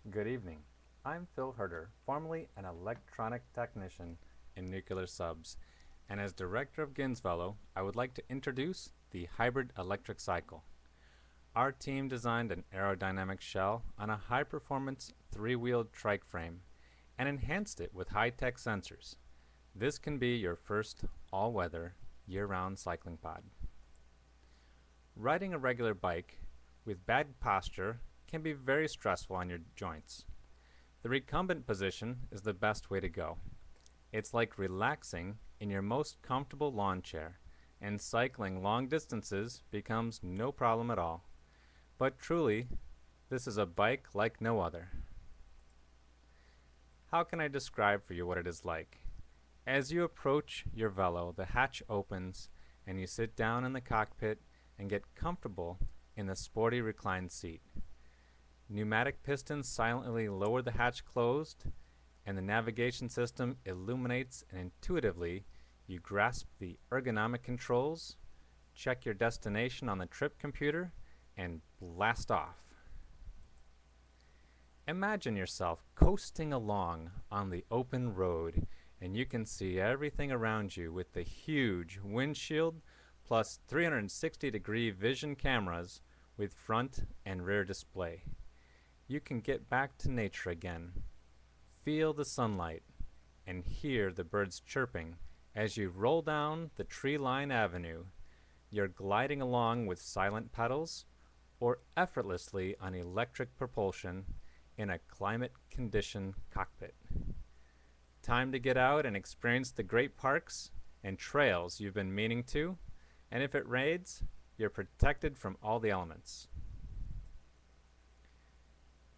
Good evening. I'm Phil Herder, formerly an electronic technician in nuclear subs, and as director of Ginsvelo, I would like to introduce the hybrid electric cycle. Our team designed an aerodynamic shell on a high-performance three-wheeled trike frame and enhanced it with high-tech sensors. This can be your first all-weather, year-round cycling pod. Riding a regular bike with bad posture can be very stressful on your joints. The recumbent position is the best way to go. It's like relaxing in your most comfortable lawn chair, and cycling long distances becomes no problem at all. But truly, this is a bike like no other. How can I describe for you what it is like? As you approach your velo, the hatch opens and you sit down in the cockpit and get comfortable in the sporty reclined seat. Pneumatic pistons silently lower the hatch closed, and the navigation system illuminates, and intuitively you grasp the ergonomic controls, check your destination on the trip computer, and blast off. Imagine yourself coasting along on the open road, and you can see everything around you with the huge windshield plus 360-degree vision cameras with front and rear display. You can get back to nature again, feel the sunlight, and hear the birds chirping as you roll down the tree-lined avenue. You're gliding along with silent pedals or effortlessly on electric propulsion in a climate-conditioned cockpit. Time to get out and experience the great parks and trails you've been meaning to, and if it rains, you're protected from all the elements.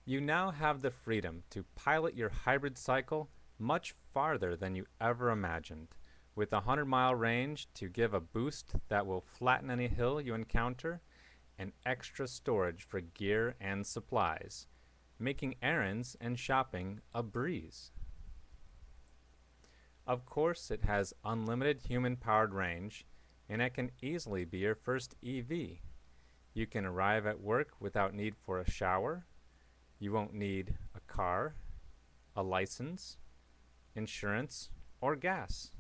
You now have the freedom to pilot your hybrid cycle much farther than you ever imagined, with a 100-mile range to give a boost that will flatten any hill you encounter, and extra storage for gear and supplies, making errands and shopping a breeze. Of course, it has unlimited human-powered range, and it can easily be your first EV. You can arrive at work without need for a shower. You won't need a car, a license, insurance, or gas.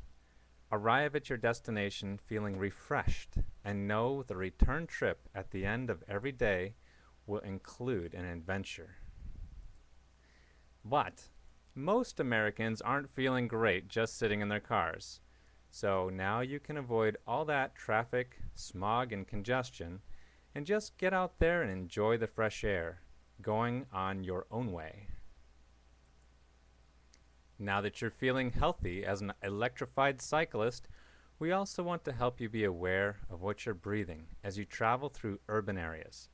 Arrive at your destination feeling refreshed and know the return trip at the end of every day will include an adventure. But most Americans aren't feeling great just sitting in their cars. So now you can avoid all that traffic, smog, and congestion and just get out there and enjoy the fresh air, going on your own way. Now that you're feeling healthy as an electrified cyclist, we also want to help you be aware of what you're breathing as you travel through urban areas.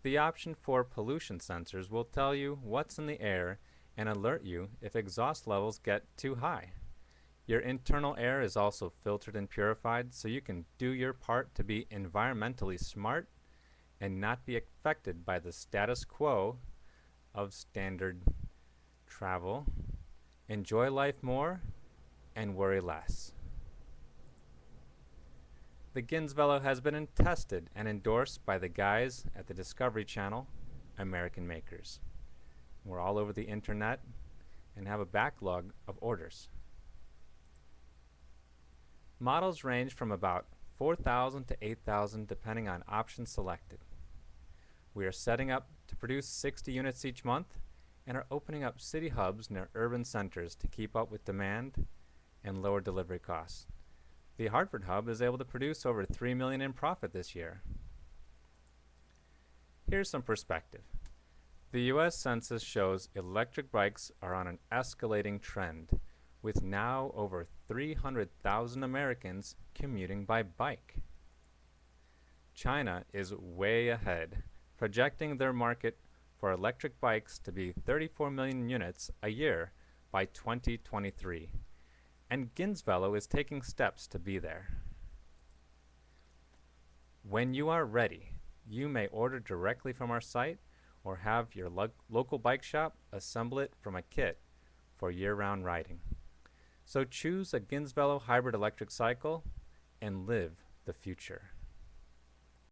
The option for pollution sensors will tell you what's in the air and alert you if exhaust levels get too high. Your internal air is also filtered and purified so you can do your part to be environmentally smart and not be affected by the status quo of standard travel. Enjoy life more and worry less. The Ginsvelo has been tested and endorsed by the guys at the Discovery Channel, American makers. We're all over the internet and have a backlog of orders. Models range from about 4,000 to 8,000 depending on options selected. We are setting up to produce 60 units each month and are opening up city hubs near urban centers to keep up with demand and lower delivery costs. The Hartford hub is able to produce over $3 million in profit this year. Here's some perspective. The US Census shows electric bikes are on an escalating trend, with now over 300,000 Americans commuting by bike. China is way ahead, projecting their market for electric bikes to be 34 million units a year by 2023. And Ginsvelo is taking steps to be there. When you are ready, you may order directly from our site or have your local bike shop assemble it from a kit for year-round riding. So choose a Ginsvelo hybrid electric cycle and live the future.